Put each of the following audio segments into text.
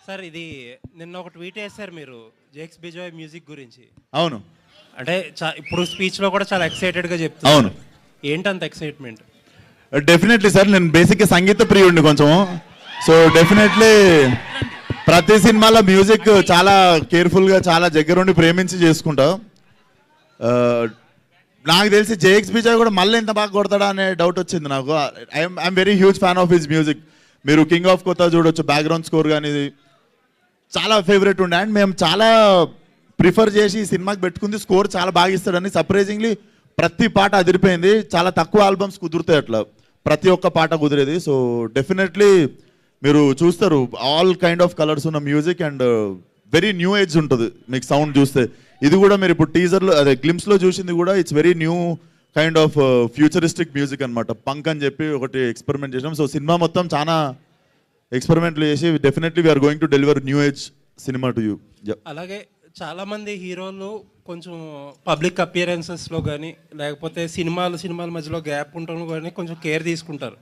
Sir ఇది నిన్న ఒక ట్వీట్ వేశారు మీరు జేక్స్ బిజాయ్ మ్యూజిక్ గురించి. అవును. అంటే ఇప్పుడు స్పీచ్లో కూడా చాలా ఎక్సైటెడ్గా చెప్తున్నారు. అవును. ఏంటంత ఎక్సైట్మెంట్? డెఫినెట్లీ సార్, నేను బేసిక్గా సంగీత ప్రియుడిని కొంచెం. సో డెఫినెట్లీ ప్రతి సినిమాలో మ్యూజిక్ చాలా కేర్ఫుల్గా చాలా దగ్గరుండి ప్రేమించి చేసుకుంటా. నాకు తెలిసి జేక్స్ బిజాయ్ కూడా మళ్ళీ ఎంత బాగా కొడతాడా అనే డౌట్ వచ్చింది నాకు. I'm very huge fan of his music. మీరు కింగ్ ఆఫ్ కొత్త చూడొచ్చు, బ్యాక్గ్రౌండ్ స్కోర్ కానీ చాలా ఫేవరెట్ ఉండే. అండ్ మేము చాలా ప్రిఫర్ చేసి ఈ సినిమాకి పెట్టుకుంది, స్కోర్ చాలా బాగా ఇస్తాడని. సర్ప్రైజింగ్లీ ప్రతి పాట అదిరిపోయింది. చాలా తక్కువ ఆల్బమ్స్ కుదురుతాయి అట్లా, ప్రతి ఒక్క పాట కుదిరేది. సో డెఫినెట్లీ మీరు చూస్తారు ఆల్ కైండ్ ఆఫ్ కలర్స్ ఉన్న music and very new age ఉంటుంది మీకు సౌండ్ చూస్తే. ఇది కూడా మీరు ఇప్పుడు టీజర్లో అదే గ్లిమ్స్లో చూసింది కూడా it's very new kind of futuristic music అనమాట. పంక్ అని చెప్పి ఒకటి ఎక్స్పెరిమెంట్ చేసాం. సో సినిమా మొత్తం చాలా ఎక్స్పెరిమెంట్లు చేసి definitely we are going to deliver new age cinema to you. అలాగే చాలామంది హీరోలు కొంచెం పబ్లిక్ అపియరెన్సెస్లో కానీ లేకపోతే సినిమాల మధ్యలో గ్యాప్ ఉండడం కానీ కొంచెం కేర్ తీసుకుంటారు.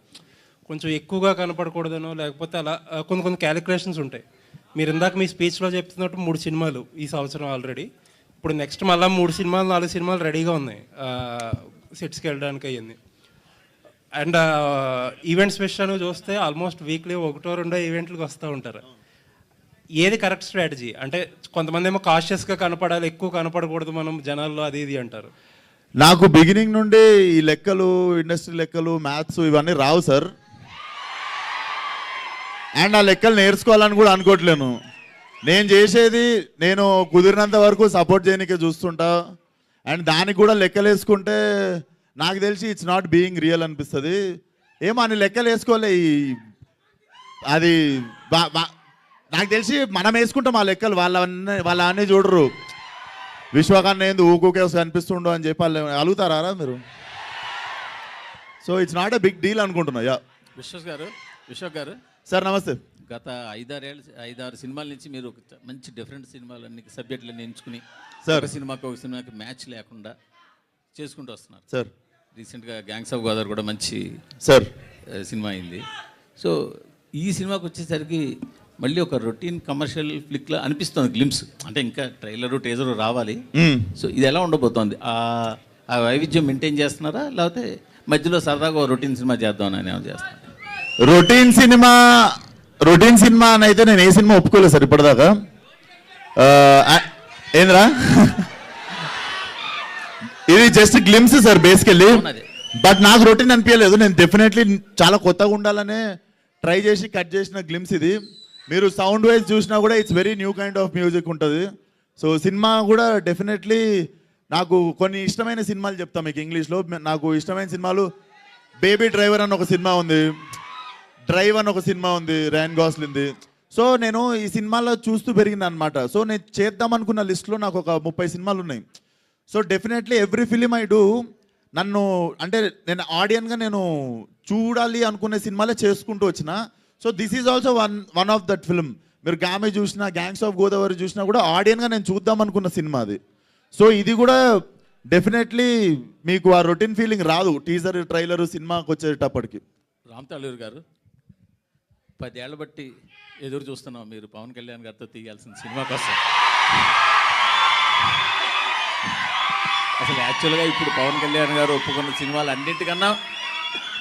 కొంచెం ఎక్కువగా కనపడకూడదనో లేకపోతే అలా కొన్ని క్యాలిక్యులేషన్స్ ఉంటాయి. మీరు ఇందాక మీ స్పీచ్లో చెప్తున్నట్టు 3 సినిమాలు ఈ సంవత్సరం ఆల్రెడీ. ఇప్పుడు నెక్స్ట్ మళ్ళీ 3 సినిమాలు 4 సినిమాలు రెడీగా ఉన్నాయి సెట్స్కి వెళ్ళడానికి అయ్యింది. అండ్ ఈవెంట్స్ విషయాన్ని చూస్తే ఆల్మోస్ట్ వీక్లీ 1-2 ఈవెంట్లకు వస్తూ ఉంటారు. ఏది కరెక్ట్ స్ట్రాటజీ? అంటే కొంతమంది ఏమో కాషియస్గా కనపడాలి, ఎక్కువ కనపడకూడదు మనం జనాల్లో, అది ఇది అంటారు. నాకు బిగినింగ్ నుండి ఈ లెక్కలు, ఇండస్ట్రీ లెక్కలు, మ్యాథ్స్ ఇవన్నీ రావు సార్. అండ్ ఆ లెక్కలు నేర్చుకోవాలని కూడా అనుకోవట్లేను. నేను చేసేది నేను కుదిరినంత వరకు సపోర్ట్ చేయడానికి చూస్తుంటా. అండ్ దానికి కూడా లెక్కలు వేసుకుంటే నాకు తెలిసి ఇట్స్ నాట్ బీయింగ్ రియల్ అనిపిస్తుంది. ఏమో అని లెక్కలు వేసుకోలే. అది నాకు తెలిసి మనం వేసుకుంటాం ఆ లెక్కలు, వాళ్ళ అన్నీ చూడరు. విశ్వకన్నా ఏంది ఊకే కనిపిస్తుండో అని చెప్పి వాళ్ళు అలుగుతారా మీరు? So it's not a big deal అనుకుంటున్నా. యా విశ్వక్ గారు సార్ నమస్తే. గత 5-6 సినిమాల నుంచి మీరు ఒక మంచి డిఫరెంట్ సినిమాలన్నీ సబ్జెక్టులన్నీ ఎంచుకుని సార్ ఒక సినిమాకి మ్యాచ్ లేకుండా చేసుకుంటూ వస్తున్నారు సార్. రీసెంట్గా గ్యాంగ్స్ ఆఫ్ గోదావరి కూడా మంచి సార్ సినిమా అయింది. సో ఈ సినిమాకి వచ్చేసరికి మళ్ళీ ఒక రొటీన్ కమర్షియల్ ఫ్లిక్లా అనిపిస్తుంది గ్లిమ్స్. అంటే ఇంకా ట్రైలరు టీజరు రావాలి. సో ఇది ఎలా ఉండబోతోంది? ఆ వైవిధ్యం మెయింటైన్ చేస్తున్నారా, లేకపోతే మధ్యలో సరదాగా రొటీన్ సినిమా చేద్దామని ఏమైనా చేస్తున్నారు? రొటీన్ సినిమా అని అయితే నేను ఏ సినిమా ఒప్పుకోలేదు సార్ ఇప్పటిదాకా. ఏంద్రా ఇది just glimpse sir basically. But నాకు రొటీన్ అనిపించలేదు. నేను డెఫినెట్లీ చాలా కొత్తగా ఉండాలనే ట్రై చేసి కట్ చేసిన గ్లిమ్స్ ఇది. మీరు సౌండ్ వైజ్ చూసినా కూడా it's very new kind of music ఉంటుంది. సో సినిమా కూడా డెఫినెట్లీ నాకు కొన్ని ఇష్టమైన సినిమాలు చెప్తాను మీకు ఇంగ్లీష్లో. నాకు ఇష్టమైన సినిమాలు బేబీ డ్రైవర్ అని ఒక సినిమా ఉంది, డ్రైవ్ అని ఒక సినిమా ఉంది ర్యాన్ గాస్లిన్ది. సో నేను ఈ సినిమాలో చూస్తూ పెరిగింది అనమాట. సో నేను చేద్దాం అనుకున్న లిస్ట్లో నాకు ఒక 30 సినిమాలు ఉన్నాయి. So definitely every film I do నన్ను అంటే నేను ఆడియన్గా నేను చూడాలి అనుకునే సినిమాలే చేసుకుంటూ వచ్చిన. So this is also one of that film. మీరు గామె చూసినా, గ్యాంగ్స్ ఆఫ్ గోదావరి చూసినా కూడా ఆడియన్గా నేను చూద్దాం అనుకున్న సినిమా అది. సో ఇది కూడా డెఫినెట్లీ మీకు ఆ రొటీన్ ఫీలింగ్ రాదు టీజర్ ట్రైలర్ సినిమాకి వచ్చేటప్పటికి. రామ్ తాళూరు గారు 10 ఏళ్ల బట్టి ఎదురు చూస్తున్నాం మీరు పవన్ కళ్యాణ్ గారితో తీయాల్సిన సినిమా కోసం. అసలు యాక్చువల్గా ఇప్పుడు పవన్ కళ్యాణ్ గారు ఒప్పుకున్న సినిమాలు అన్నింటికన్నా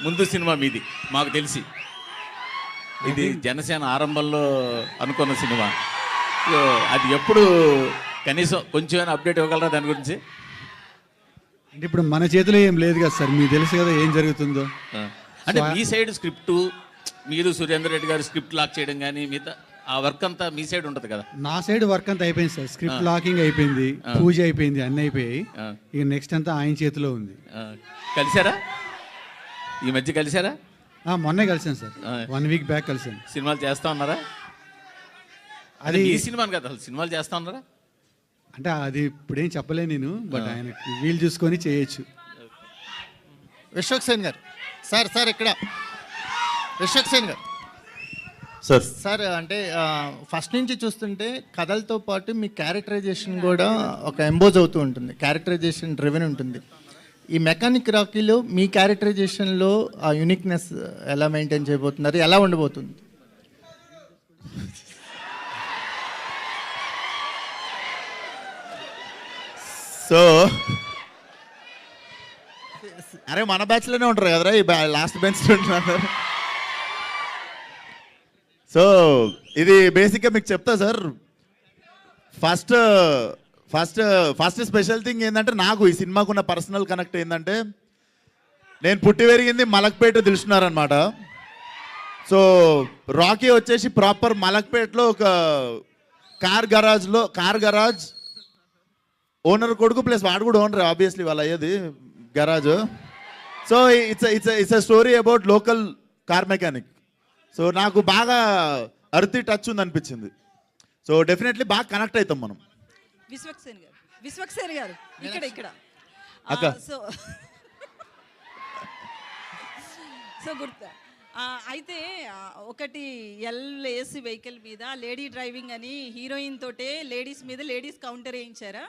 ముందు సినిమా మీది మాకు తెలిసి. ఇది జనసేన ఆరంభంలో అనుకున్న సినిమా. అది ఎప్పుడు కనీసం కొంచెం అప్డేట్ ఇవ్వగలరా దాని గురించి? అంటే ఇప్పుడు మన చేతిలో ఏం లేదు కదా సార్, మీకు తెలుసు కదా ఏం జరుగుతుందో. అంటే మీ సైడ్ స్క్రిప్టు, మీరు సురేందర్ రెడ్డి గారు స్క్రిప్ట్ లాక్ చేయడం కానీ మిగతా ఆ వర్క్ అంతా మీ సైడ్ ఉంటుంది కదా? నా సైడ్ వర్క్ అంతా అయిపోయింది సార్. స్క్రిప్ట్ లాకింగ్ అయిపోయింది, పూజ అయిపోయింది, అన్నీ అయిపోయాయి. ఇక నెక్స్ట్ అంతా ఆయన చేతిలో ఉంది. కలిసారా ఈ మధ్య? కలిసారా? మొన్నే కలిసాను సార్, 1 వీక్ బ్యాక్ కలిసాను. సినిమాలు చేస్తా ఉన్నారా? అది ఈ సినిమా కదా, అసలు సినిమాలు చేస్తా ఉన్నారా? అంటే అది ఇప్పుడేం చెప్పలేను నేను, బట్ ఆయన వీలు చూసుకొని చేయొచ్చు. విశ్వక్ సేన్ గారు సార్ ఇక్కడ విశ్వక్ సేన్ గారు సార్ అంటే ఫస్ట్ నుంచి చూస్తుంటే కథలతో పాటు మీ క్యారెక్టరైజేషన్ కూడా ఒక ఎంబోజ్ అవుతూ ఉంటుంది, క్యారెక్టరైజేషన్ డ్రివెన్ ఉంటుంది. ఈ మెకానిక్ రాకీలో మీ క్యారెక్టరైజేషన్లో ఆ యూనిక్నెస్ ఎలా మెయింటైన్ చేయబోతున్నారు, ఎలా ఉండబోతుంది? సో అరే మన బ్యాచ్లోనే ఉంటారు కదరా ఈ లాస్ట్ బెంచ్ ఉంటున్నారు. సో ఇది బేసిక్గా మీకు చెప్తా sir. First first first special thing ఏంటంటే నాకు ఈ సినిమాకున్న పర్సనల్ కనెక్ట్ ఏంటంటే నేను పుట్టి పెరిగింది మలక్పేట తెలుసున్నారనమాట. సో రాకీ వచ్చేసి ప్రాపర్ మలక్పేటలో ఒక కార్ గరాజ్ ఓనర్ కొడుకు ప్లస్ వాడు కూడా ఓనర్ ఆబ్వియస్లీ వాళ్ళు అయ్యేది garage. So it's a story about local car mechanic. So నాకు బాగా అర్తి టచ్ ఉంది అనిపించింది. సో డెఫినెట్లీ బాగా కనెక్ట్ అవుతాం మనం. విశ్వక్సేన్ గారు ఇక్కడ అక్క. సో గుర్తు అయితే ఒకటి ఏసీ వెహికల్ మీద లేడీ డ్రైవింగ్ అని హీరోయిన్ తోటే లేడీస్ మీద లేడీస్ కౌంటర్ వేయించారా?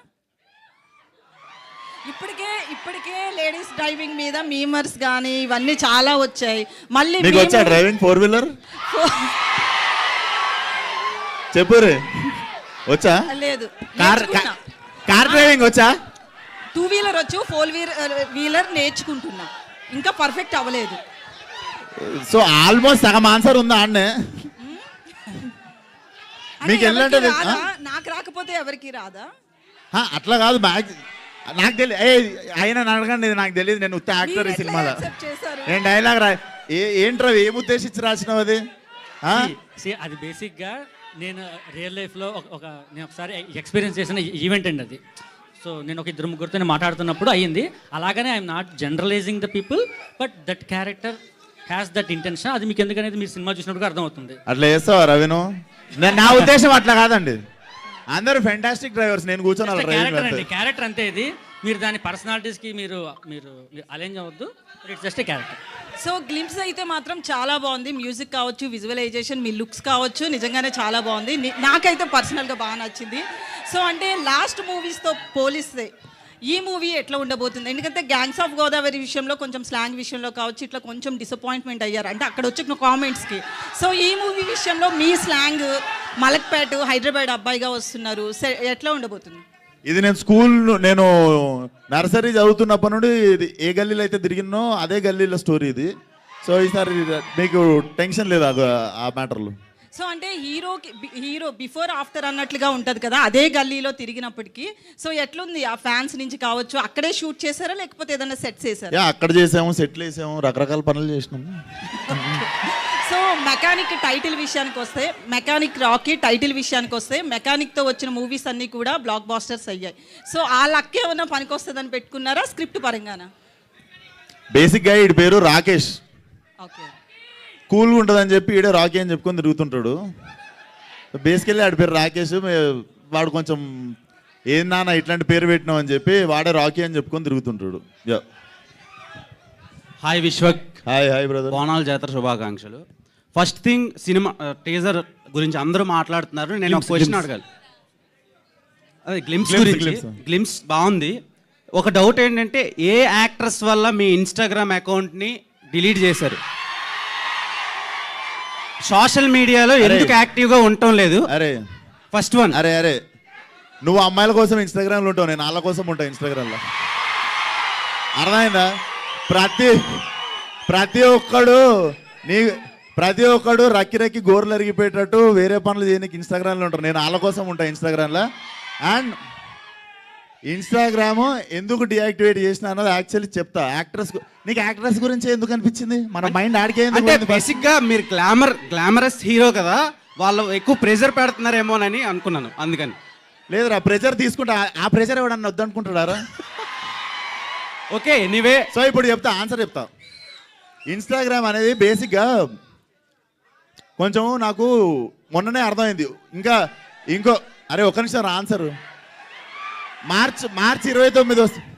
ఇప్పటికే లేడీస్ డ్రైవింగ్ మీద మీమర్స్ కానీ ఇవన్నీ చాలా వచ్చాయి. మళ్ళీ మీకు వచ్చా డ్రైవింగ్ 4-wheeler చెప్పు రే వచ్చా? లేదు, కార్ డ్రైవింగ్ వచ్చా? 2-wheeler వచ్చు, 4-wheeler నేర్చుకుంటున్నా, ఇంకా పర్ఫెక్ట్ అవ్వలేదు. సో ఆల్మోస్ట్ సగం ఆన్సర్ ఉందా అన్నే మీకు వెళ్ళంటే నాకు రాకపోతే ఎవరికి రాదా? అట్లా కాదు నాకు తెలియదు. అయినా అడగండి, నాకు తెలియదు. నేను ఉత్త యాక్టర్ ఈ సినిమాలో. నేను డైలాగ్ ఏంట్రా ఏం ఉద్దేశించి రాసినావు అది? అది బేసిక్గా నేను రియల్ లైఫ్లో నేను ఒకసారి ఎక్స్పీరియన్స్ చేసిన ఈవెంట్ అండి అది. సో నేను ఒక 2-3 మాట్లాడుతున్నప్పుడు అయ్యింది. అలాగనే I'm not generalising the people, but that character has that intention. అది మీకు ఎందుకనేది మీరు సినిమా చూసినప్పుడు అర్థమవుతుంది. అట్లా చేస్తావా రవిను? నా ఉద్దేశం అట్లా కాదండి. అందరూ ఫెంటాస్టిక్ డ్రైవర్స్. నేను కూర్చొని క్యారెక్టర్ అంతే. ఇది మీరు దాని పర్సనాలిటీస్కి మీరు అలైన్ అవ్వద్దు. It's just a character. So glimpse అయితే మాత్రం చాలా బాగుంది. మ్యూజిక్ కావచ్చు, విజువలైజేషన్, మీ లుక్స్ కావచ్చు, నిజంగానే చాలా బాగుంది. నాకైతే పర్సనల్గా బాగా నచ్చింది. సో అంటే లాస్ట్ మూవీస్తో పోలిస్తే ఈ మూవీ ఎట్లా ఉండబోతుంది? ఎందుకంటే గ్యాంగ్స్ ఆఫ్ గోదావరి విషయంలో కొంచెం స్లాంగ్ విషయంలో కావచ్చు ఇట్లా కొంచెం డిసప్పాయింట్మెంట్ అయ్యారు, అంటే అక్కడ వచ్చిన కామెంట్స్కి. సో ఈ మూవీ విషయంలో మీ స్లాంగ్ మలక్పేట హైదరాబాద్ అబ్బాయిగా వస్తున్నారు, ఎట్లా ఉండబోతుంది? ఇది నేను నర్సరీ చదువుతున్నప్పటి నుండి ఇది ఏ గల్లీలో అయితే తిరిగినో అదే గల్లీలో స్టోరీ ఇది. సో ఈసారి మీకు టెన్షన్ లేదు ఆ మ్యాటర్లో. సో అంటే హీరో బిఫోర్ ఆఫ్టర్ అన్నట్లుగా ఉంటుంది కదా అదే గల్లీలో తిరిగినప్పటికీ. సో ఎట్లుంది ఆ ఫ్యాన్స్ నుంచి కావచ్చు? అక్కడే షూట్ చేశారా లేకపోతే ఏదైనా సెట్స్ చేశారా? అక్కడ చేసాము, సెట్లు వేసాము, రకరకాల పనులు చేసినాము. సో మెకానిక్ టైటిల్ విషయానికి వస్తే, మెకానిక్ రాకీ టైటిల్ విషయానికి వస్తే, మెకానిక్తో వచ్చిన మూవీస్ అన్నీ కూడా బ్లాక్ బాస్టర్స్ అయ్యాయి. సో ఆ లక్ ఏమన్నా పనికొస్తుందని పెట్టుకున్నారా స్క్రిప్ట్ పరంగానా? బేసిక్గా వీడి పేరు రాకేష్. ఓకే, కూల్గా ఉంటుందని చెప్పి ఈడే రాకీ అని చెప్పుకొని తిరుగుతుంటాడు. బేసికల్లీ ఆడి పేరు రాకేష్. వాడు కొంచెం ఏం నాన్న ఇట్లాంటి పేరు పెట్టినావు అని చెప్పి వాడే రాకీ అని చెప్పుకొని తిరుగుతుంటాడు. హాయ్ విశ్వక్. Hi brother. బోనాల జాతర శుభాకాంక్షలు. ఫస్ట్ థింగ్, సినిమా టీజర్ గురించి అందరూ మాట్లాడుతున్నారు. నేను ఒక క్వశ్చన్ అడగాలి. అదే గ్లిమ్స్ గురించి. గ్లిమ్స్ బాగుంది. ఒక డౌట్ ఏంటంటే ఏ యాక్ట్రెస్ వల్ల మీ ఇన్స్టాగ్రామ్ అకౌంట్ని డిలీట్ చేశారు? సోషల్ మీడియాలో ఎందుకు యాక్టివ్గా ఉండటం లేదు? అరే ఫస్ట్ వన్. అరే నువ్వు అమ్మాయిల కోసం ఇన్స్టాగ్రామ్లో ఉంటావు, నేను వాళ్ళ కోసం ఉంటాను ఇన్స్టాగ్రామ్లో. అర్థమైందా? ప్రతి ఒక్కడు రక్కి గోర్లు అరిగిపోయేటట్టు వేరే పనులు చేయడానికి ఇన్స్టాగ్రామ్లో ఉంటారు. నేను వాళ్ళ కోసం ఉంటాను ఇన్స్టాగ్రామ్లో. అండ్ ఇన్స్టాగ్రామ్ ఎందుకు డియాక్టివేట్ చేసిన అన్నది యాక్చువల్లీ చెప్తా. నీకు యాక్ట్రెస్ గురించి ఎందుకు అనిపించింది? మన మైండ్ ఆడికే. బేసిక్గా మీరు గ్లామరస్ హీరో కదా, వాళ్ళు ఎక్కువ ప్రెషర్ పెడుతున్నారేమోనని అనుకున్నాను, అందుకని. లేదురా, ప్రెషర్ తీసుకుంటా. ఆ ప్రెషర్ ఎవడన్నా వద్దనుకుంటాడారా? Okay, anyway. సో ఇప్పుడు ఆన్సర్ చెప్తా. ఇన్స్టాగ్రామ్ అనేది బేసిక్గా కొంచెం నాకు మొన్ననే అర్థమైంది. ఇంకో అరే ఒక్క నిమిషం ఆన్సర్. మార్చి 29 వస్తుంది.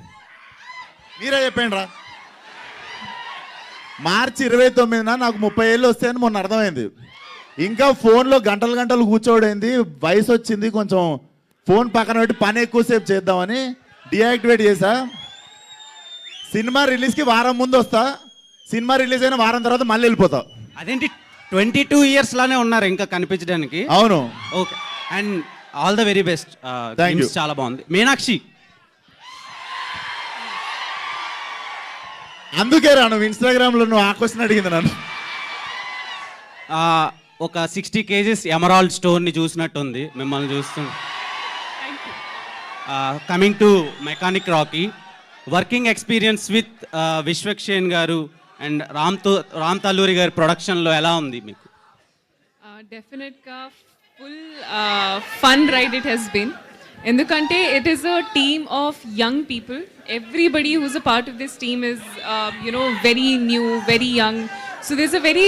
మీరే చెప్పండి రా. మార్చి 29న నాకు 30 ఏళ్ళు వస్తాయని మొన్న అర్థమైంది. ఇంకా ఫోన్లో గంటలు కూర్చోడైంది. వయసు వచ్చింది, కొంచెం ఫోన్ పక్కన పెట్టి పని ఎక్కువసేపు చేద్దామని డియాక్టివేట్ చేసా. సినిమా రిలీజ్కి వారం ముందు వస్తా, సినిమా రిలీజ్ అయిన వారం తర్వాత మళ్ళీ వెళ్ళిపోతా. అదేంటి 22 years లానే ఉన్నారు ఇంకా కనిపించడానికి? అవును. Okay, and all the very best. చాలా బాగుంది. మీనాక్షి అందుకే రా నువ్వు ఇన్స్టాగ్రామ్లో నువ్వు ఆ క్వశ్చన్ అడిగింది నన్ను. ఒక 60 kgs ఎమరాల్డ్ స్టోర్ని చూసినట్టుంది మిమ్మల్ని చూస్తూ. Coming to mechanic Rocky, working experience with Vishwaksen గారు అండ్ రామ్ తల్లూరి గారి ప్రొడక్షన్లో ఎలా ఉంది మీకు? డెఫినెట్గా full fun ride it has been. ఎందుకంటే it is a team of young people. Everybody who's a part of this team is very new, very young. So there's a very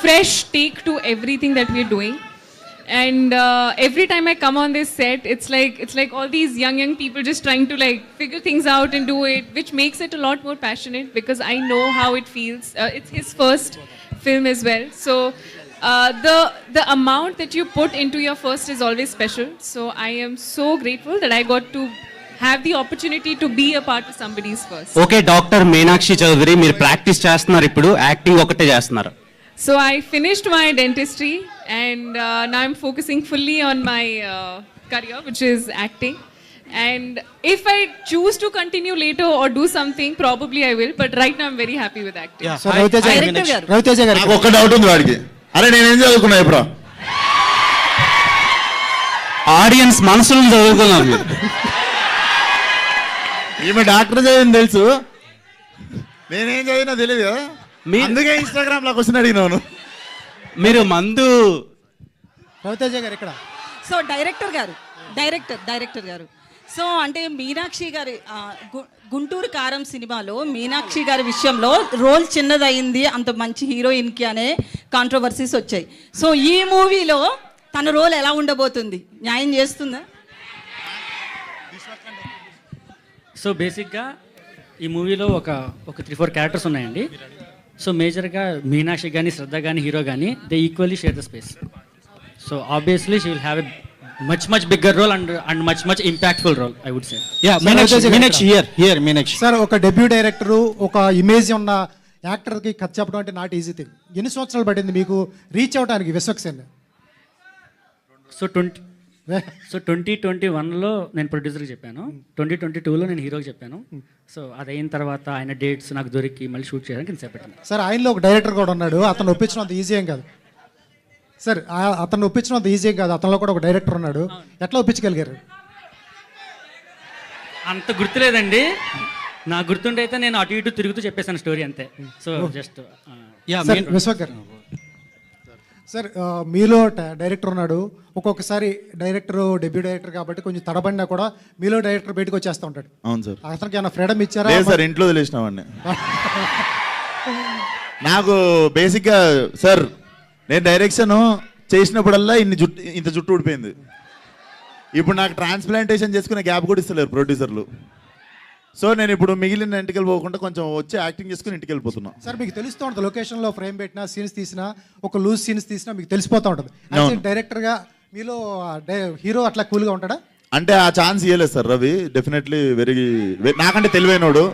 fresh take to everything that we're doing. And every time I come on this set, it's like all these young people just trying to like figure things out and do it, which makes it a lot more passionate because I know how it feels. It's his first film as well, so the amount that you put into your first is always special. So I am so grateful that I got to have the opportunity to be a part of somebody's first. Okay, doctor Meenakshi Chaudhary, మీరు practice చేస్తున్నారు, ఇప్పుడు acting ఒకటే చేస్తున్నారు. So I finished my dentistry and now I'm focusing fully on my career, which is acting. And if I choose to continue later or do something, probably I will. But right now I'm very happy with acting. So Ravi Teja గారు నాకు ఒక్క doubt ఉంది వాడికి. అరే నేనేం చదువుకున్నా ఇప్పుడు? Audience మనసులను చదువుకున్నాను. ఈమె డాక్టర్ చదివింది తెలుసు, నేనేం చదివినా తెలియదు కదా, అందుకే ఇన్స్టాగ్రామ్లో క్వశ్చన్ అడిగినాను. మీరు మందు రవితేజ గారు ఇక్కడ. సో డైరెక్టర్ గారు సో అంటే మీనాక్షి గారి గుంటూరు కారం సినిమాలో మీనాక్షి గారి విషయంలో రోల్ చిన్నదయింది అంత మంచి హీరోయిన్కి అనే కాంట్రవర్సీస్ వచ్చాయి. సో ఈ మూవీలో తన రోల్ ఎలా ఉండబోతుంది? న్యాయం చేస్తుందా? సో బేసిక్గా ఈ మూవీలో ఒక 3-4 క్యారెక్టర్స్ ఉన్నాయండి. సో మేజర్గా మీనాక్షి కానీ శ్రద్ధ కానీ హీరో కానీ they equally share the space. So obviously she will have a much bigger role and much impactful role, I would say. Yeah, Meenakshi here Meenakshi. Sir, ఒక డెబ్యూ డైరెక్టర్, ఒక image ఉన్న యాక్టర్కి కథ చెప్పడం అంటే నాట్ ఈజీ థింగ్. ఎన్ని సంవత్సరాలు పట్టింది మీకు రీచ్ అవడానికి విశ్వక్సేన్? సో 2021లో నేను ప్రొడ్యూసర్కి చెప్పాను, 2022లో నేను హీరోకి చెప్పాను. సో అది అయిన తర్వాత ఆయన డేట్స్ నాకు దొరికి మళ్ళీ షూట్ చేయడానికి నేను చెప్పాను. సార్, ఆయనలో ఒక డైరెక్టర్ కూడా ఉన్నాడు, అతను ఒప్పించడం అంత ఈజీ ఏం కాదు సార్. అతను ఒప్పించడం అంత ఈజీ ఏం కాదు, అతనిలో కూడా ఒక డైరెక్టర్ ఉన్నాడు. ఎట్లా ఒప్పించగలిగారు? అంత గుర్తులేదండి, నా గుర్తుండే అయితే నేను అటు ఇటు తిరుగుతూ చెప్పేసాను స్టోరీ అంతే. సో జస్ట్ విశ్వక్ గారు సార్, మీలో డైరెక్టర్ ఉన్నాడు. ఒక్కొక్కసారి డైరెక్టర్ డెబ్యూ డైరెక్టర్ కాబట్టి కొంచెం తడబడినా కూడా మీలో డైరెక్టర్ బయటకు వచ్చేస్తూ ఉంటాడు. అవును సార్. అతనికి ఏమైనా ఫ్రీడమ్ ఇచ్చారా? లేదు సార్, ఇంట్లో తెలిసినామండి. నాకు బేసిక్గా సార్, నేను డైరెక్షన్ చేసినప్పుడల్లా ఇంత జుట్టు ఊడిపోయింది. ఇప్పుడు నాకు ట్రాన్స్ప్లాంటేషన్ చేసుకునే గ్యాప్ కూడా ఇస్తలేరు ప్రొడ్యూసర్లు. సో నేను ఇప్పుడు మిగిలిన ఇంటికి వెళ్ళిపోకుండా కొంచెం వచ్చి యాక్టింగ్ చేసుకుని ఇంటికి వెళ్ళిపోతున్నా. సార్, మీకు తెలుస్తూ ఉంటుంది లొకేషన్లో ఫ్రేమ్ పెట్టినా, సీన్స్ తీసినా, ఒక లూజ్ సీన్స్ తీసినా మీకు తెలిసిపోతూ ఉంటుంది. డైరెక్టర్గా మీలో హీరో అట్లా కూల్గా ఉంటాడా? అంటే ఆ ఛాన్స్ ఇవ్వలేదు సార్ రవి. డెఫినెట్లీ నాకంటే తెలివైనోడు.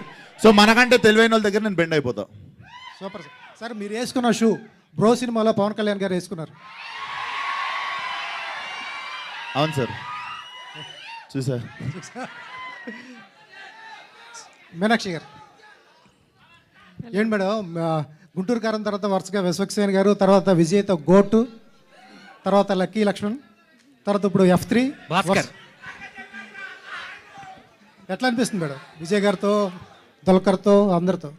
సో మనకంటే తెలివైన వాళ్ళ దగ్గర నేను బెండ్ అయిపోతా. Super sir. సార్, మీరు వేసుకున్న షూ బ్రో సినిమాలో పవన్ కళ్యాణ్ గారు వేసుకున్నారు. అవును సార్, చూసా. మీనాక్షి గారు ఏంటి మేడం, గుంటూరు కారం తర్వాత వరుసగా విశ్వక్సేన్ గారు, తర్వాత విజయ్తో గోటు, తర్వాత లక్కీ లక్ష్మణ్, తర్వాత ఇప్పుడు F3 భాస్కర్. ఎట్లా అనిపిస్తుంది మేడం విజయ్ గారితో, దుల్కర్తో, అందరితో?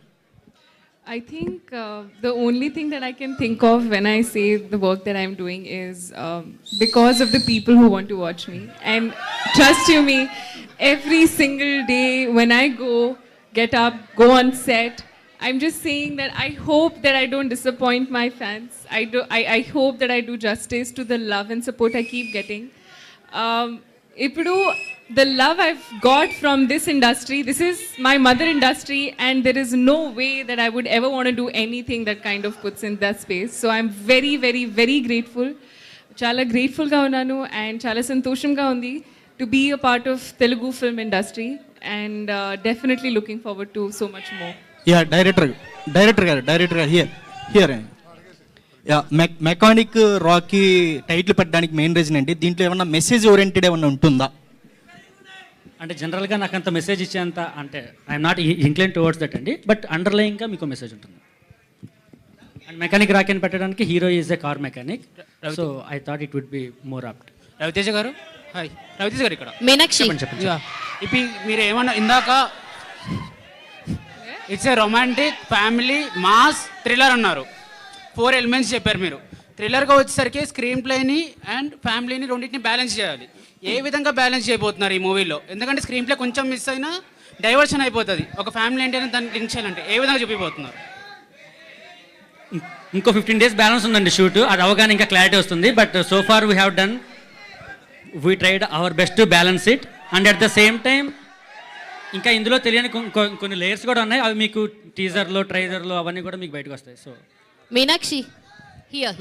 I think the only thing that I can think of when I say the work that I'm doing is because of the people who want to watch me. And trust you me, every single day when I get up, go on set, I'm just saying that I hope that I don't disappoint my fans. I hope that I do justice to the love and support I keep getting. Ipudu, the love I've got from this industry, this is my mother industry, and there is no way that I would ever want to do anything that kind of puts in that space. So I'm very, very, very grateful. Chala grateful ga unnanu and chala santosham ga undi to be a part of Telugu film industry, and definitely looking forward to so much more. Yeah, director here. Mechanic Rocky title పెట్టడానికి main reason ఏంటి? దీంట్లో ఏమన్నా message oriented ఏమన్నా ఉంటుందా? అంటే జనరల్గా నాకు అంత మెసేజ్ ఇచ్చేంత అంటే I'm not incline towards that అండి, బట్ అండర్లయింగ్గా మీకు మెసేజ్ ఉంటుంది. అండ్ మెకానిక్ రాకెన్ పెట్టడానికి hero is a car mechanic, so I thought it would be more apt. Ravi Teja గారు, హాయ్. రవితేజ గారు ఇక్కడ. మీనాక్షి, ఇప్పుడు మీరు ఏమన్నా ఇందాక it's a romantic, family, mass, thriller అన్నారు. 4 ఎలిమెంట్స్ చెప్పారు మీరు. థ్రిల్లర్గా వచ్చేసరికి స్క్రీన్ ప్లేని అండ్ ఫ్యామిలీని రెండింటిని బ్యాలెన్స్ చేయాలి. ఏ విధంగా బ్యాలెన్స్ చేయబోతున్నారు ఈ మూవీలో? ఎందుకంటే స్క్రీన్ ప్లే కొంచెం మిస్ అయినా డైవర్షన్ అయిపోతుంది. ఒక ఫ్యామిలీ అంటే దాన్ని లింక్ చేయాలంటే ఏ విధంగా చూపిపోతున్నారు? ఇంకో 15 days బ్యాలెన్స్ ఉందండి షూట్, అది అవగానే ఇంకా క్లారిటీ వస్తుంది. But so far we have done, we tried our best to balance it. And at the same time ఇంకా ఇందులో తెలియని కొన్ని లేయర్స్ కూడా ఉన్నాయి, అవి మీకు టీజర్లో, ట్రైలర్లో అవన్నీ కూడా మీకు బయటకు వస్తాయి. So Meenakshi, here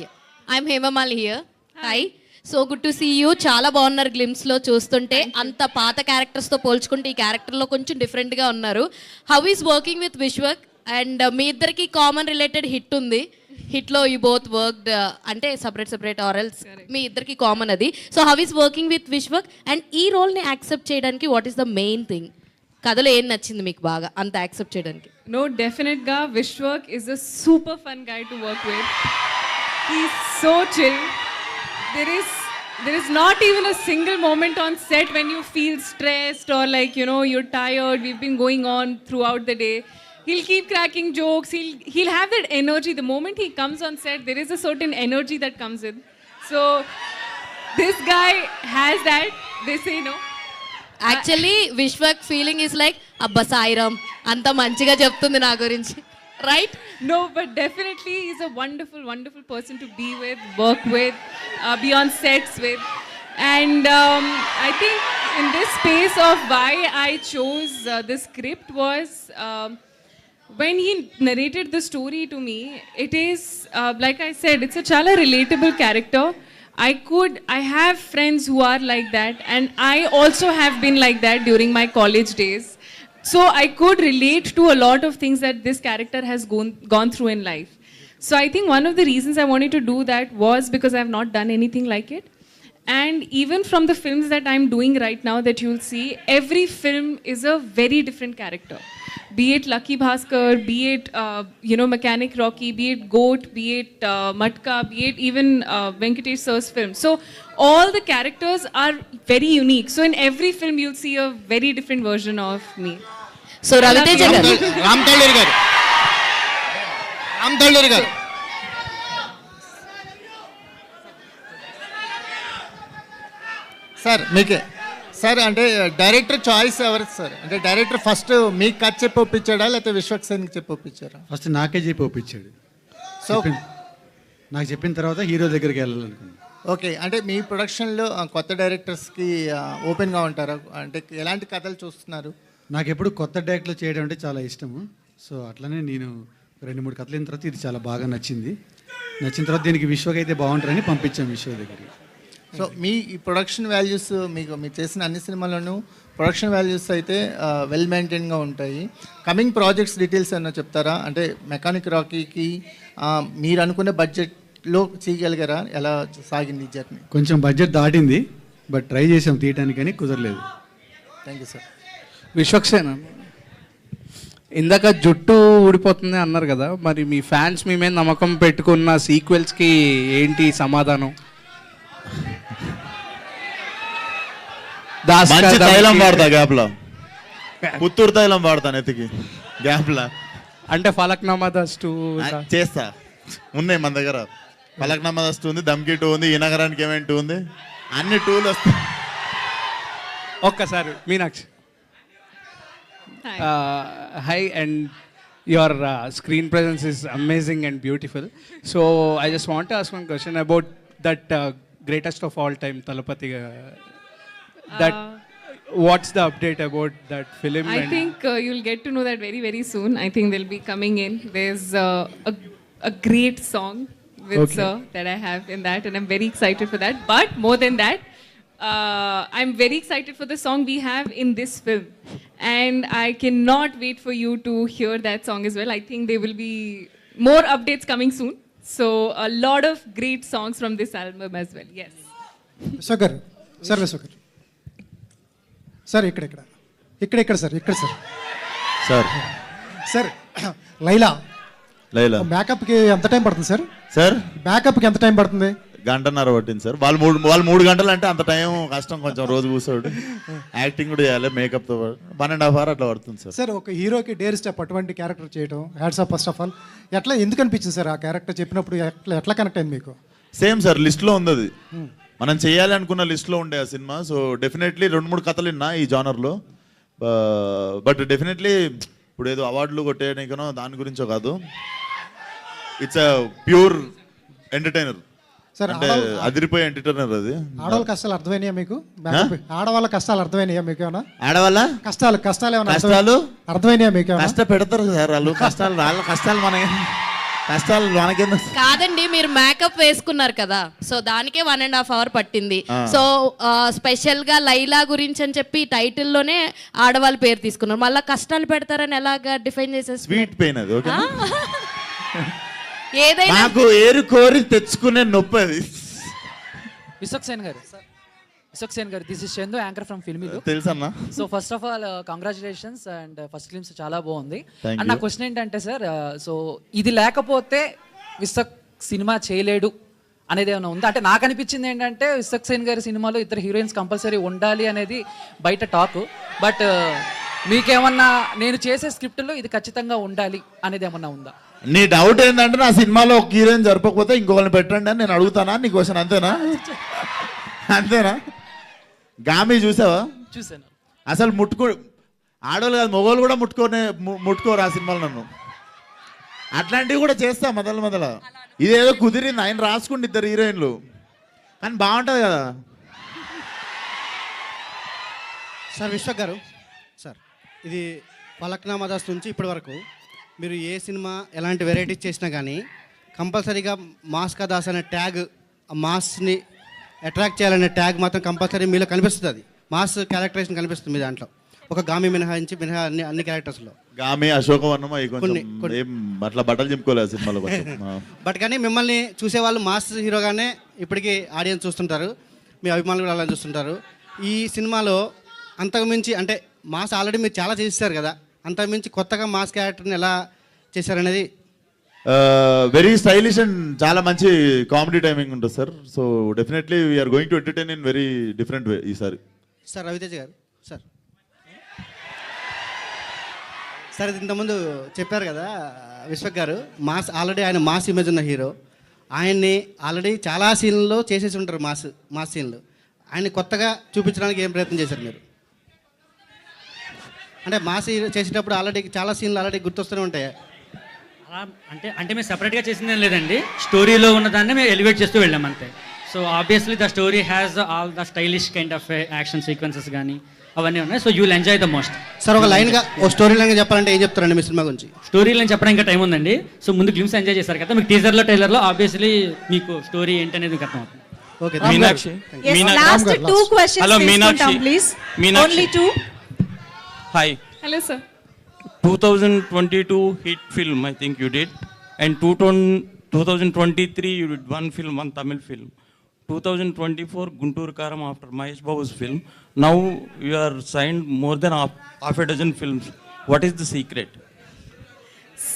I'm Hemamali here. Hi, so good to see you. చాలా బాగున్నారు గ్లిమ్స్లో చూస్తుంటే. అంత పాత క్యారెక్టర్స్తో పోల్చుకుంటే ఈ క్యారెక్టర్లో కొంచెం డిఫరెంట్గా ఉన్నారు. How is working with Vishwak? And మీ ఇద్దరికి కామన్ రిలేటెడ్ హిట్ ఉంది. హిట్లో యూ బోత్ వర్క్డ్, అంటే సపరేట్ ఆర్ఎల్స్ మీ ఇద్దరికి కామన్ అది. So how is working with Vishwak? And ఈ రోల్ని యాక్సెప్ట్ చేయడానికి what is the main thing? కథలో ఏం నచ్చింది మీకు బాగా అంత యాక్సెప్ట్ చేయడానికి? No, definitely, Vishwak is a super fun guy to work with. He's so chill. There is not even a single moment on set when you feel stressed or like, you know, you're tired. We've been going on throughout the day. He'll keep cracking jokes. He'll have that energy. The moment he comes on set, there is a certain energy that comes in. So this guy has that. They say no. Actually Vishwak feeling is like అబ్బా సాయిరామ్ అంత మంచిగా చెప్తుంది నా గురించి, right? No, but definitely he's a wonderful person to be with, work with, be on sets with. And I think in this space of why I chose the script was when he narrated the story to me, it is, like I said, it's a chala relatable character. I have friends who are like that, and I also have been like that during my college days. So I could relate to a lot of things that this character has gone through in life. So I think one of the reasons I wanted to do that was because I have not done anything like it. And even from the films that I'm doing right now that you'll see, every film is a very different character. Be it Lucky Bhaskar, be it, Mechanic Rocky, be it Goat, be it Matka, be it even Venkatesh sir's film. So all the characters are very unique. So in every film you'll see a very different version of me. So Raviteja garu, Ram Talluri garu. Sir మీకే sir, అంటే director choice ఎవరు sir? అంటే director first మీకు కథ చెప్పి ఒప్పించాడా లేకపోతే విశ్వక్ సేన్కి చెప్పి ఒప్పించారా? First నాకే చెప్పి ఒప్పించాడు. సో నాకు చెప్పిన తర్వాత హీరో దగ్గరికి వెళ్ళాలనుకున్నాను. ఓకే, అంటే మీ ప్రొడక్షన్లో కొత్త డైరెక్టర్స్కి ఓపెన్గా ఉంటారా? అంటే ఎలాంటి కథలు చూస్తున్నారు? నాకు ఎప్పుడు కొత్త డైరెక్ట్లో చేయడం అంటే చాలా ఇష్టము. సో అట్లనే నేను 2-3 కథలు అయిన తర్వాత ఇది చాలా బాగా నచ్చింది. నచ్చిన తర్వాత దీనికి విశ్వక్ అయితే బాగుంటారని పంపించాం విశ్వ దగ్గరికి. సో మీ ఈ ప్రొడక్షన్ వాల్యూస్ మీరు చేసిన అన్ని సినిమాల్లోనూ ప్రొడక్షన్ వాల్యూస్ అయితే వెల్ మెయింటైన్గా ఉంటాయి. కమింగ్ ప్రాజెక్ట్స్ డీటెయిల్స్ ఏమన్నా చెప్తారా? అంటే మెకానిక్ రాకీకి మీరు అనుకునే బడ్జెట్లో చేయగలిగారా? ఎలా సాగింది జర్నీ? కొంచెం బడ్జెట్ దాటింది, బట్ ట్రై చేసాం తీయటానికి, కానీ కుదరలేదు. Thank you sir. Vishwak Sen, ఇందాక జుట్టు ఊడిపోతుంది అన్నారు కదా, మరి మీ ఫ్యాన్స్ మీ మీద నమ్మకం పెట్టుకున్న సీక్వెల్స్కి ఏంటి సమాధానం? మంచి తైలం వాడతా గ్యాప్లో, పుత్తూరు తైలం వాడతాను ఎత్తికి గ్యాప్లా. అంటే ఫలక్నామా దస్ట్ చేస్తా, ఉన్నాయి మన దగ్గర. ఫలక్నామా దస్ట్ ఉంది, దమ్కి 2 ఉంది, ఈ నగరానికి ఏమేమి 2 ఉంది, అన్ని 2లు వస్తాయి. ఒక్కసారి Meenakshi, hi, and your screen presence is amazing and beautiful. So I just want to ask one question about that greatest of all time, Talapati. That what's the update about that film? I think you'll get to know that very, very soon. I think they'll be coming in. There's a great song with Sir that I have in that, and I'm very excited for that. But more than that, I'm very excited for the song we have in this film, and I cannot wait for you to hear that song as well. I think there will be more updates coming soon. So a lot of great songs from this album as well. Yes. Visagar, sir, Visagar, sir, ikkada. ఇక్కడ sir sir sir Laila Laila మేకప్కి ఎంత time పడుతుంది sir? Sir మేకప్కి ఎంత time పడుతుంది? గంటన్నర పట్టింది sir. వాళ్ళు 3 గంటలు అంటే అంత టైం కష్టం, కొంచెం రోజు కూర్చోడు, యాక్టింగ్ కూడా చేయాలి, మేకప్తో 1.5 hours అట్లా పడుతుంది సార్. సార్ ఒక హీరోకి డేర్ స్టెప్ అటువంటి క్యారెక్టర్ చేయడం hats off first of all. ఎట్లా ఎందుకు అనిపించింది సార్ ఆ క్యారెక్టర్ చెప్పినప్పుడు? ఎట్లా కనెక్ట్ అయింది మీకు? సేమ్ సార్, లిస్ట్లో ఉంది అది, మనం చేయాలి అనుకున్న లిస్ట్లో ఉండే ఆ సినిమా. సో డెఫినెట్లీ 2-3 కథలు విన్నా ఈ జానర్లో, బట్ డెఫినెట్లీ ఇప్పుడు ఏదో అవార్డులు కొట్టేయడానికనో దాని గురించో కాదు, it's a pure entertainer sir. అంటే అదిరిపోయే ఎంటర్టైనర్ అది. ఆడవాళ్ళ కష్టాలు అర్థమైనాయా మీకు? ఆడవాళ్ళ కష్టాలు అర్థమైనాయా మీకు ఏమైనా? ఆడవాళ్ళ కష్టాలు ఏమైనా అర్థమైనాయా మీకు? కష్టపెడతారు సార్ వాళ్ళు, కష్టాలు వాళ్ళ కష్టాలు కష్టాలు మనకేందు. కాదండి, మీరు మేకప్ వేసుకున్నారు కదా, సో దానికే 1.5 hours పట్టింది. సో స్పెషల్ గా లైలా గురించి అని చెప్పి టైటిల్ లోనే ఆడవాళ్ళ పేరు తీసుకున్నారు, మళ్ళీ కష్టాలు పెడతారని ఎలాగా డిఫైన్ చేసేసి? స్వీట్ పెయిన్ అది. ఓకే, ఏదైనా నాకు ఏరు కోరి తెచ్చుకునే నొప్పి అది. Vishwak Sen garu, this is Chandu, anchor from ఫిల్మీలు. తెలుసన్నా. So first of all congratulations and first glimpse చాలా బాగుంది. Thank అండ్ నా you. క్వశ్చన్ ఏంటంటే సార్, సో ఇది లేకపోతే విశ్వక్ సినిమా చేయలేడు అనేది ఏమైనా ఉందా? అంటే నాకు అనిపించింది ఏంటంటే విశ్వక్ సేన్ గారి సినిమాలో 2 హీరోయిన్స్ కంపల్సరీ ఉండాలి అనేది బయట టాక్, బట్ మీకేమన్నా నేను చేసే స్క్రిప్ట్లో ఇది ఖచ్చితంగా ఉండాలి అనేది ఏమన్నా ఉందా? నీ డౌట్ ఏంటంటే నా సినిమాలో ఒక హీరోయిన్ జరపకపోతే ఇంకొకరిని పెట్టండి అని నేను అడుగుతానా? నీ క్వశ్చన్ అంతేనా? అంతేనా? గామి చూసావా? చూసాను. అసలు ఆడవాళ్ళు కాదు, మగవాళ్ళు కూడా ముట్టుకోరు ఆ సినిమాలో నన్ను. అట్లాంటివి కూడా చేస్తా మొదల. ఇదేదో కుదిరింది, ఆయన రాసుకుంటే 2 హీరోయిన్లు, కానీ బాగుంటుంది కదా సార్. విశ్వక్ గారు సార్, ఇది ఫలక్నామా దాస్ నుంచి ఇప్పటి వరకు మీరు ఏ సినిమా ఎలాంటి వెరైటీస్ చేసినా కానీ కంపల్సరీగా మాస్ కా దాస్ అనే ట్యాగ్, ఆ మాస్ని అట్రాక్ట్ చేయాలనే ట్యాగ్ మాత్రం కంపల్సరీ మీలో కనిపిస్తుంది. అది మాస్ క్యారెక్టరైజేషన్ కనిపిస్తుంది మీ దాంట్లో, ఒక గామి మినహా అన్ని క్యారెక్టర్స్లో. గామి, అశోకవర్ణం అవి కొంచెం ఏం అట్లా బట్టలు చెప్పుకోలేదు సినిమాలో. బట్ కానీ మిమ్మల్ని చూసేవాళ్ళు మాస్ హీరోగానే ఇప్పటికీ ఆడియన్స్ చూస్తుంటారు, మీ అభిమానులు కూడా అలా చూస్తుంటారు. ఈ సినిమాలో అంతకుమించి అంటే మాస్ ఆల్రెడీ మీరు చాలా చేశారు కదా, అంతకుమించి కొత్తగా మాస్ క్యారెక్టర్ని ఎలా చేశారనేది? వెరీ స్టైలిష్ అండ్ చాలా మంచి కామెడీ టైమింగ్ ఉంటుంది sir. So definitely we are going to entertain in very different way ఈసారి. సార్ రవితేజ గారు, సార్ ఇంతకుముందు చెప్పారు కదా విశ్వక్ గారు, మాస్ ఆల్రెడీ ఆయన మాస్ ఇమేజ్ ఉన్న హీరో, ఆయన్ని ఆల్రెడీ చాలా సీన్లలో చేసేసి ఉంటారు మాస్ సీన్లు. ఆయన్ని కొత్తగా చూపించడానికి ఏం ప్రయత్నం చేశారు మీరు? అంటే మాస్ చేసేటప్పుడు ఆల్రెడీ చాలా సీన్లు ఆల్రెడీ గుర్తొస్తూనే ఉంటాయి. అంటే మేము సెపరేట్గా చేసిందేం లేదండి, స్టోరీలో ఉన్నదాన్ని మేము ఎలివేట్ చేస్తూ వెళ్ళాం అంతే. So obviously the story has all the stylish kind of action sequences కానీ అవన్నీ ఉన్నాయి. So you will enjoy the most. Sir ఒక లైన్గా, ఓ స్టోరీ లైన్గా చెప్పాలంటే ఏం చెప్తారండి మీ సినిమా గురించి? స్టోరీ లైన్ చెప్పడానికి ఇంకా టైం ఉందండి. సో ముందు గ్లిమ్స్ ఎంజాయ్ చేశారు కదా, మీకు టీజర్లో ట్రైలర్లో ఆబ్వియస్లీ మీకు స్టోరీ ఏంటనేది మీకు అర్థమవుతుంది. Okay, Meenakshi. Last 2 questions. Hello, Meenakshi. Please. Meenakshi. Only 2. Hi. Hello, sir. 2022 hit film, I think you did. And 2023 you did 1 film, 1 Tamil film. 2024 Guntur Karam after Mahesh Babu's film. Now you are signed more than half a dozen films. What is the secret?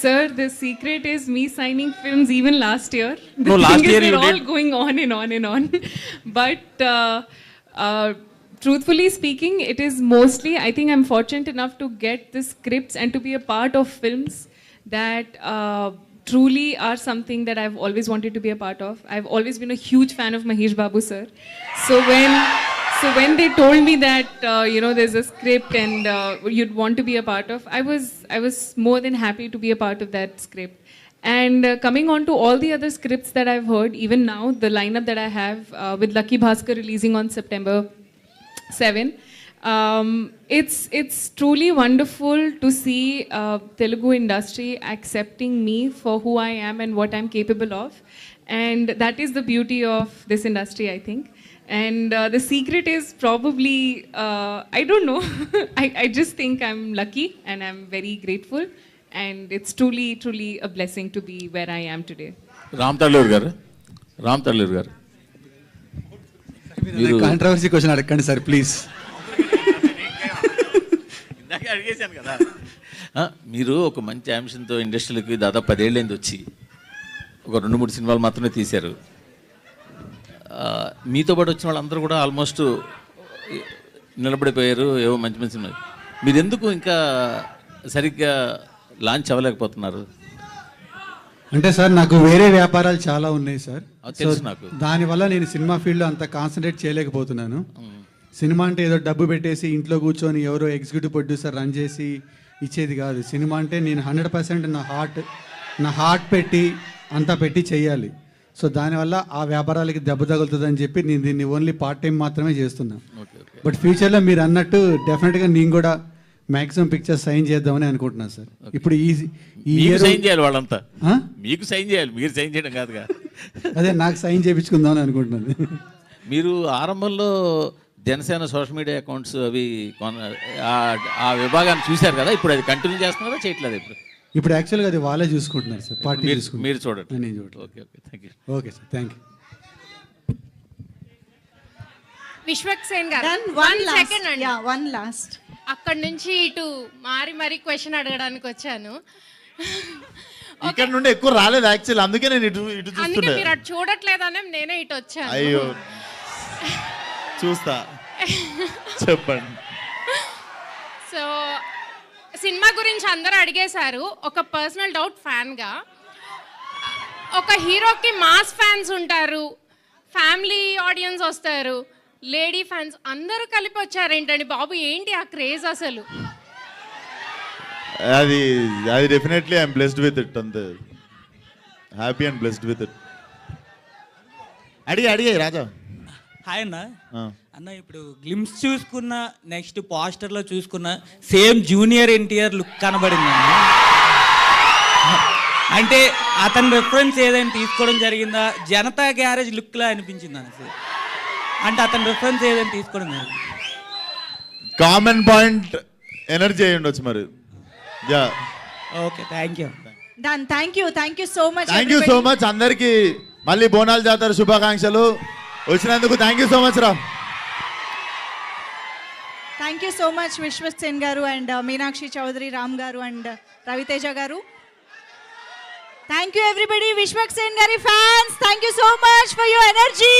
Sir, the secret is me signing films even last year. The No, thing last is year they're you all did. going on and on and on. But truthfully speaking, it is mostly, I think I'm fortunate enough to get the scripts and to be a part of films that truly are something that I've always wanted to be a part of. I've always been a huge fan of Mahesh Babu sir. So when they told me that there's a script and you'd want to be a part of, I was more than happy to be a part of that script. And coming on to all the other scripts that I've heard, even now the lineup that I have with Lucky Bhaskar releasing on September 7, it's truly wonderful to see Telugu industry accepting me for who I am and what I'm capable of, and that is the beauty of this industry, I think. And the secret is probably I don't know. I just think I'm lucky and I'm very grateful, and it's truly a blessing to be where I am today. Ram Talluru గారు controversy question అడగండి sir please. అడిగేశాను కదా. మీరు ఒక మంచి అంశంతో ఇండస్ట్రీలోకి దాదాపు 10 ఏళ్ళైంది వచ్చి ఒక 2-3 సినిమాలు మాత్రమే తీశారు. మీతో పాటు వచ్చిన వాళ్ళందరూ కూడా ఆల్మోస్ట్ నిలబడిపోయారు, ఏవో మంచి మంచి సినిమాలు. మీరు ఎందుకు ఇంకా సరిగ్గా లాంచ్ అవ్వలేకపోతున్నారు? అంటే సార్ నాకు వేరే వ్యాపారాలు చాలా ఉన్నాయి సార్. తెలుసు నాకు. దానివల్ల నేను సినిమా ఫీల్డ్లో అంత కాన్సన్ట్రేట్ చేయలేకపోతున్నాను. సినిమా అంటే ఏదో డబ్బు పెట్టేసి ఇంట్లో కూర్చొని ఎవరో ఎగ్జిక్యూటివ్ ప్రొడ్యూసర్ రన్ చేసి ఇచ్చేది కాదు. సినిమా అంటే నేను 100% నా హార్ట్ పెట్టి అంతా పెట్టి చేయాలి. సో దానివల్ల ఆ వ్యాపారాలకి దెబ్బ తగులుతుందని చెప్పి నేను దీన్ని ఓన్లీ పార్ట్ టైం మాత్రమే చేస్తున్నాను. బట్ ఫ్యూచర్లో మీరు అన్నట్టు డెఫినెట్గా నేను కూడా మ్యాక్సిమం పిక్చర్స్ సైన్ చేద్దామని అనుకుంటున్నాను సార్. ఇప్పుడు ఈ సైన్ చేయాలి వాళ్ళంతా, మీకు సైన్ చేయాలి, మీరు సైన్ చేయడం కాదుగా. అదే నాకు సైన్ చేయించుకుందామని అనుకుంటున్నాను. మీరు ఆరంభంలో జనసేన సోషల్ మీడియా అకౌంట్స్ అవి ఆ విభాగాన్ని చూశారు కదా, ఇప్పుడు అది కంటిన్యూ చేస్తున్నారా చేయట్లేదు? ఇప్పుడు యాక్చువల్గా అది వాళ్ళే చూసుకుంటున్నారు సార్, పార్టీ మీరు చూడండి. నేను చూడండి. Okay thank you. Okay sir, thank you. Vishwaksen గారు వన్ లాస్ట్ అక్కడ నుంచి ఇటు మారి క్వశ్చన్ అడగడానికి వచ్చాను. ఇక్కడ నుండి ఎక్కువ రాలేదు యాక్చువల్, అందుకే నేను ఇటు అందుకే మీరు అటు చూడట్లేదనే నేనే ఇటు వచ్చాను. అయ్యో చూస్తా, చెప్పండి. సో సినిమా గురించి అందరూ అడిగేశారు. ఒక పర్సనల్ డౌట్ ఫ్యాన్గా, ఒక హీరోకి మాస్ ఫ్యాన్స్ ఉంటారు, ఫ్యామిలీ ఆడియన్స్ వస్తారు, లేడీ ఫ్యాన్స్ అందరూ కలిపి వచ్చారు ఏంటండి బాబు, ఏంటి ఆ క్రేజ్ అసలు? అది definitely I'm blessed with it, అంతే happy and blessed with it. అడిగే రాజా. హాయ్ అన్న. అన్న ఇప్పుడు గ్లిమ్స్ చూసుకున్న, నెక్స్ట్ పోస్టర్లో చూసుకున్న సేమ్ జూనియర్ ఎన్టీఆర్ లుక్ కనబడింది అన్న. అంటే అతని రెఫరెన్స్ ఏదైనా తీసుకోవడం జరిగిందా? జనతా గ్యారేజ్ లుక్లా అనిపించింది అన్న సార్. అంటే అతని రెఫరెన్స్ ఏదైనా తీసుకోవడం జరిగింది? కామన్ పాయింట్ ఎనర్జీ అయి ఉండొచ్చు మరి. Yeah okay, thank you. Done. Thank you so much. Thank you so much అందరికి. మళ్ళీ బోనాల జాతర శుభాకాంక్షలు. వచ్చినందుకు థ్యాంక్ యూ సో మచ్ రా. Thank you so much Vishwaksen గారు అండ్ మీనాక్షి చౌదరి, రామ్ గారు అండ్ రవితేజ గారు. Thank you everybody. విశ్వక్సేన్ గారి fans, thank you so much for your energy.